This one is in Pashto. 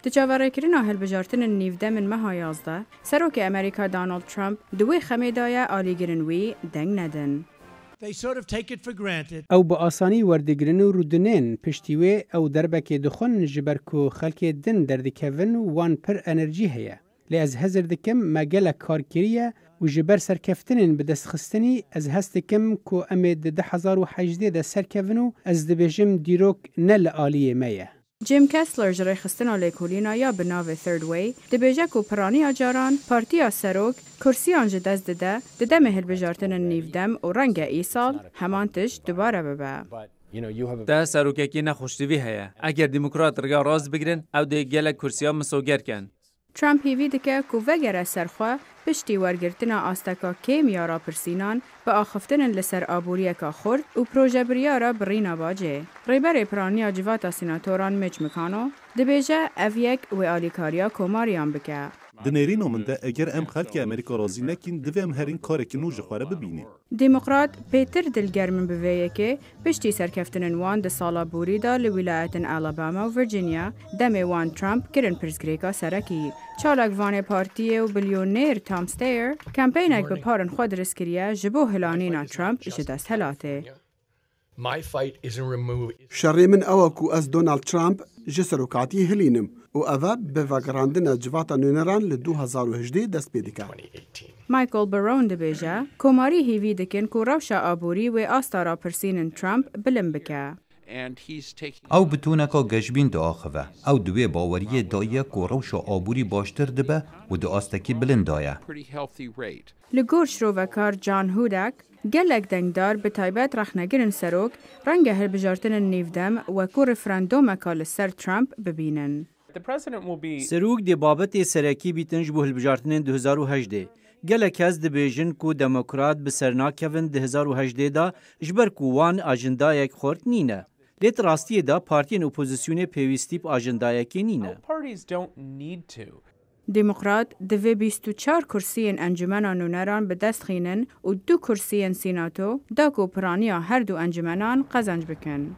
تجاوزکردن هلبجارتن نیوده من مها 11 سروک امریکا دونالد ترامپ دوی خمیدای آلیگرن وی دنگ ندن. او با آسانی وردگرن و رودنین پشتیوه او دربک دخون جبرکو خلک دن دردکون وان پر انرژی هیا. لی از هزر دکم مگل کارکریه و جبر سرکفتنین به دست خستنی از هست کم کو امید 1018 ده سرکونو از دبیجم دیروک نل آلیه میه. جیم کسلر جرای خستنا لیکولینا یا بناو ثرد وی دبیجه کو پرانی آجاران پارتیا سروک کرسی آنجا دست ده مهل بجارتن نیودم و رنگ ای سال همانتش دوباره ببه. ده سروککی نخوشتوی هیا. اگر دموکرات رگا راز بگرن او ده گلک کرسیا مسوگر کن. ترامپ هیوی دکه کو وگره سرخوا پشتی ورگرتنا آستکا کیمیارا پرسینان با آخفتن لسر آبوریه که خورد و پروژه بریارا برینا باجه. ریبر پرانیا جواتا سیناتوران میچ مکانو دبیجه اویک و آلیکاریا کوماریان بکه. دنیرینو من ده اگر ام خلک امریکا رازی نکین دوی ام هرین کارکی نو جخواره ببینی. دموکرات پیتر دلگرمن بویه که پشتی سرکفتن وان ده سالا بوری دا لولایتن آلاباما و ورجینیا دم وان ترامپ کرن پرزگریکا سرکی. چالک وان پارتیه و بیلیونیر تام ستیر کمپینک به پارن خود رسکریه جبو هلانینا ترامپ جدست هلاته. شري من أواكو أز دونالد ترامب جسر وكاتي هلينم وأذا بفاقراندنا جواتا نونران لدو 2018 دست بيدكا. مايكل برون دبيجا كوماري هيوي دكن كو روشا آبوري و آستارا پرسينن ترامب بلن بكا. او بتونکا گشبین دا آخوه او دوی باوریه دایه که روش آبوری باشتر دبه و دا آستکی بلند دایه. لگور شروعکار جان هودک گلک دنگدار به تایبت رخنگرن سروک رنگ هل بجارتن نیودم و کو رفراندوم کال سر ترامپ ببینن. سروک دی بابت سرکی بیتنج بو هل بجارتن 2018 گلک از دبیجن کو دموکرات بسرناکوین 2018 دا جبر کو وان آجندا یک خورد نینه. لیت راستی دا پارتین اپوزیسیون پیوستیپ آجندای که نینه. دموکرات دوی 24 کرسیین انجمنان نونران به دست خینن و 2 کرسیین سیناتو دا کو پرانیا هر دو انجمنان قزنج بکن.